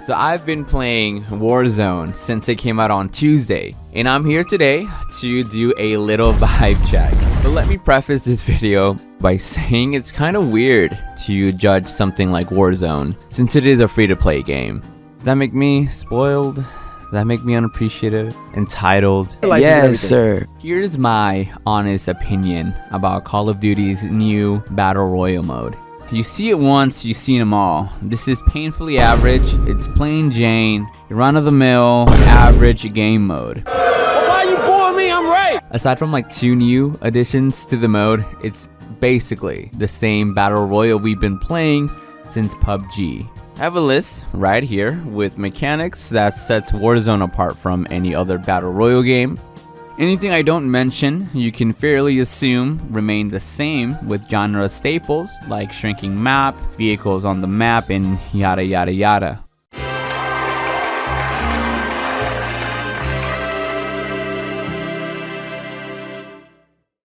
So I've been playing Warzone since it came out on Tuesday, and I'm here today to do a little vibe check. But let me preface this video by saying it's kind of weird to judge something like Warzone since it is a free-to-play game. Does that make me spoiled? Does that make me unappreciative? Entitled? Yes, sir. Here's my honest opinion about Call of Duty's new Battle Royale mode. You see it once, you've seen them all. This is painfully average. It's plain Jane, run-of-the-mill, average game mode. Why you booing me? I'm right. Aside from like 2 new additions to the mode, it's basically the same Battle Royale we've been playing since PUBG. I have a list right here with mechanics that sets Warzone apart from any other Battle Royale game. Anything I don't mention, you can fairly assume remain the same with genre staples like shrinking map, vehicles on the map, and yada yada yada.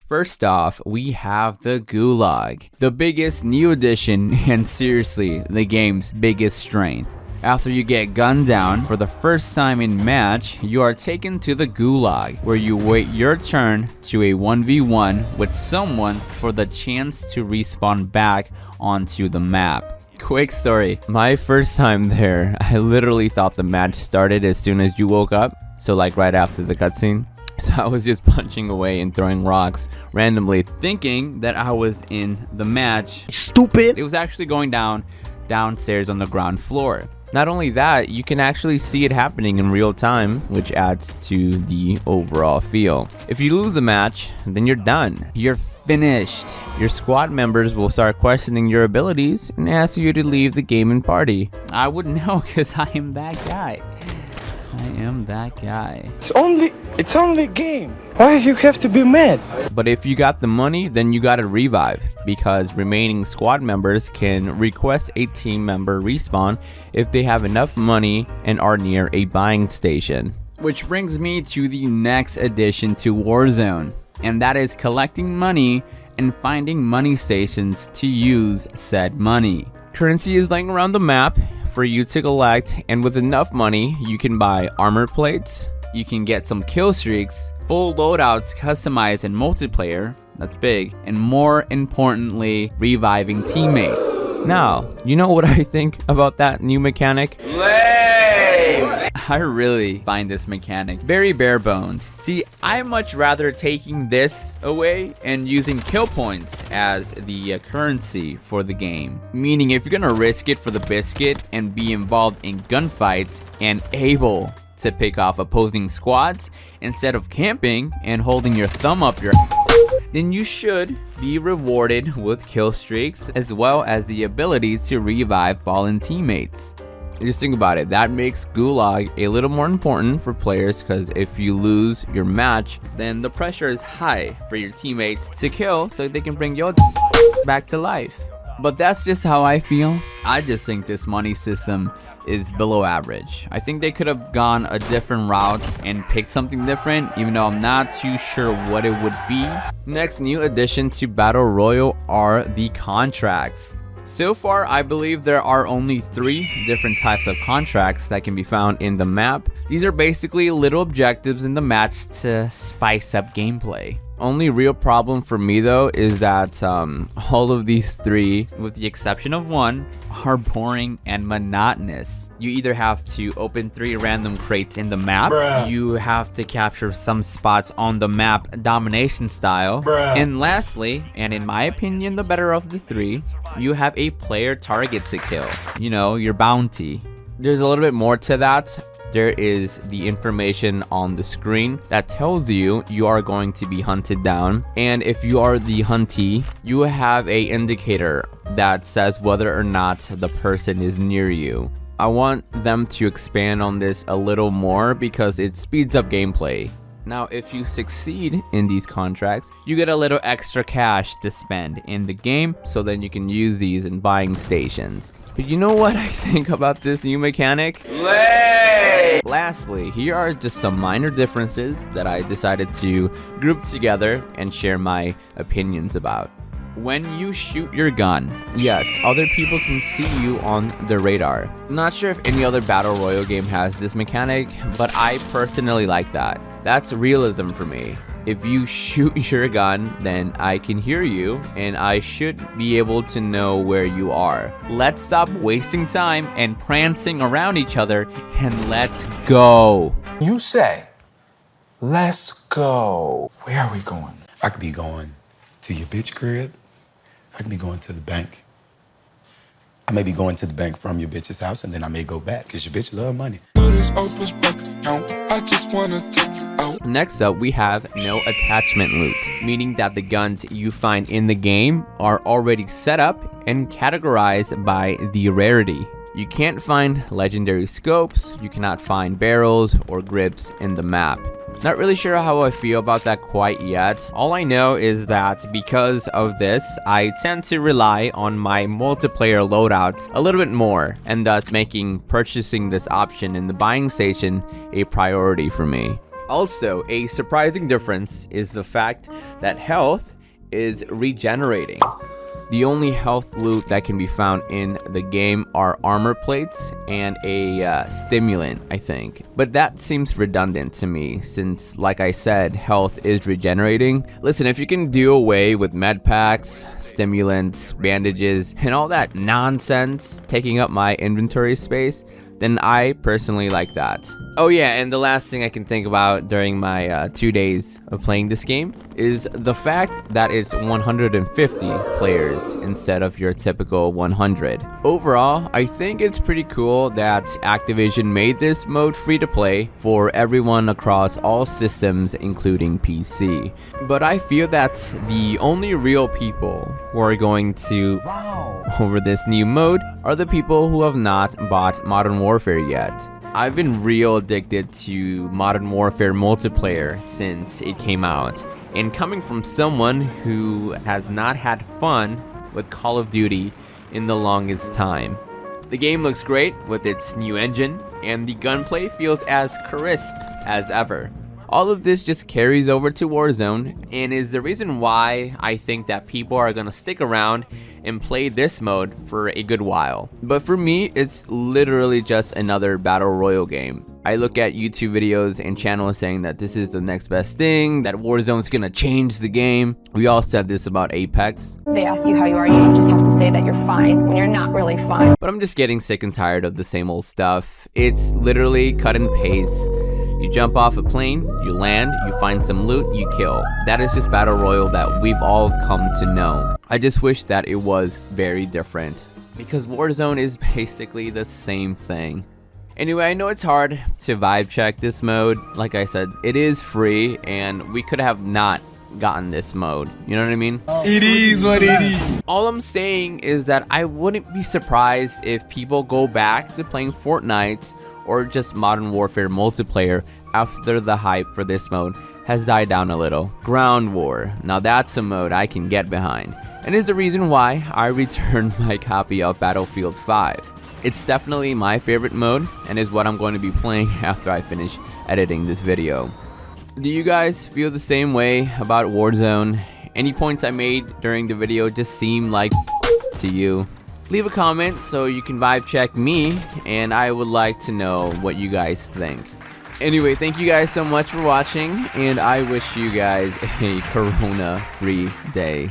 First off, we have the Gulag, the biggest new addition and seriously the game's biggest strength. After you get gunned down for the first time in match, you are taken to the Gulag, where you wait your turn to a 1v1 with someone for the chance to respawn back onto the map. Quick story, my first time there, I literally thought the match started as soon as you woke up, so like right after the cutscene. So I was just punching away and throwing rocks randomly, thinking that I was in the match. Stupid! It was actually going downstairs on the ground floor. Not only that, you can actually see it happening in real time, which adds to the overall feel. If you lose the match, then you're done. You're finished. Your squad members will start questioning your abilities and ask you to leave the game and party. I wouldn't know because I am that guy. I am that guy. It's only a game. Why you have to be mad? But if you got the money, then you gotta revive, because remaining squad members can request a team member respawn if they have enough money and are near a buying station. Which brings me to the next addition to Warzone, and that is collecting money and finding money stations to use said money. Currency is laying around the map for you to collect, and with enough money you can buy armor plates, you can get some kill streaks, full loadouts customized in multiplayer, that's big, and more importantly, reviving teammates. Now, you know what I think about that new mechanic? I really find this mechanic very bare boned. See, I much rather taking this away and using kill points as the currency for the game. Meaning if you're gonna risk it for the biscuit and be involved in gunfights and able to pick off opposing squads instead of camping and holding your thumb up your then you should be rewarded with kill streaks as well as the ability to revive fallen teammates. Just think about it, that makes Gulag a little more important for players, because if you lose your match, then the pressure is high for your teammates to kill so they can bring your back to life. But that's just how I feel. I just think this money system is below average. I think they could have gone a different route and picked something different, even though I'm not too sure what it would be. Next new addition to Battle Royale are the contracts. So far, I believe there are only 3 different types of contracts that can be found in the map. These are basically little objectives in the match to spice up gameplay. Only real problem for me though is that all of these 3, with the exception of 1, are boring and monotonous. You either have to open 3 random crates in the map, you have to capture some spots on the map domination style, and lastly, and in my opinion the better of the 3, you have a player target to kill. You know, your bounty. There's a little bit more to that. There is the information on the screen that tells you you are going to be hunted down, and if you are the huntee, you have a indicator that says whether or not the person is near you. I want them to expand on this a little more because it speeds up gameplay. Now, if you succeed in these contracts, you get a little extra cash to spend in the game, so then you can use these in buying stations. But you know what I think about this new mechanic? Lastly, here are just some minor differences that I decided to group together and share my opinions about. When you shoot your gun, yes, other people can see you on the radar. I'm not sure if any other battle royale game has this mechanic, but I personally like that. That's realism for me. If you shoot your gun, then I can hear you and I should be able to know where you are. Let's stop wasting time and prancing around each other and let's go. You say, let's go. Where are we going? I could be going to your bitch crib. I could be going to the bank. I may be going to the bank from your bitch's house, and then I may go back because your bitch love money. Next up, we have no attachment loot, meaning that the guns you find in the game are already set up and categorized by the rarity. You can't find legendary scopes, you cannot find barrels or grips in the map. Not really sure how I feel about that quite yet. All I know is that because of this, I tend to rely on my multiplayer loadouts a little bit more, and thus making purchasing this option in the buying station a priority for me. Also, a surprising difference is the fact that health is regenerating. The only health loot that can be found in the game are armor plates and a stimulant, I think. But that seems redundant to me since, like I said, health is regenerating. Listen, if you can do away with med packs, stimulants, bandages, and all that nonsense taking up my inventory space, then I personally like that. Oh yeah, and the last thing I can think about during my 2 days of playing this game is the fact that it's 150 players instead of your typical 100. Overall, I think it's pretty cool that Activision made this mode free to play for everyone across all systems, including PC. But I feel that the only real people who are going to over this new mode are the people who have not bought Modern Warfare yet. I've been real addicted to Modern Warfare multiplayer since it came out, and coming from someone who has not had fun with Call of Duty in the longest time. The game looks great with its new engine, and the gunplay feels as crisp as ever. All of this just carries over to Warzone and is the reason why I think that people are gonna stick around and play this mode for a good while. But for me, it's literally just another battle royale game. I look at YouTube videos and channels saying that this is the next best thing, that Warzone's gonna change the game. We all said this about Apex. They ask you how you are, you just have to say that you're fine when you're not really fine. But I'm just getting sick and tired of the same old stuff. It's literally cut and paste. You jump off a plane, you land, you find some loot, you kill. That is just battle royale that we've all come to know. I just wish that it was very different, because Warzone is basically the same thing. Anyway, I know it's hard to vibe check this mode. Like I said, it is free and we could have not gotten this mode. You know what I mean? It is what it is. All I'm saying is that I wouldn't be surprised if people go back to playing Fortnite or just Modern Warfare multiplayer after the hype for this mode has died down a little. Ground War, now that's a mode I can get behind, and is the reason why I returned my copy of Battlefield 5. It's definitely my favorite mode and is what I'm going to be playing after I finish editing this video. Do you guys feel the same way about Warzone? Any points I made during the video just seem like to you? Leave a comment so you can vibe check me, and I would like to know what you guys think. Anyway, thank you guys so much for watching, and I wish you guys a corona-free day.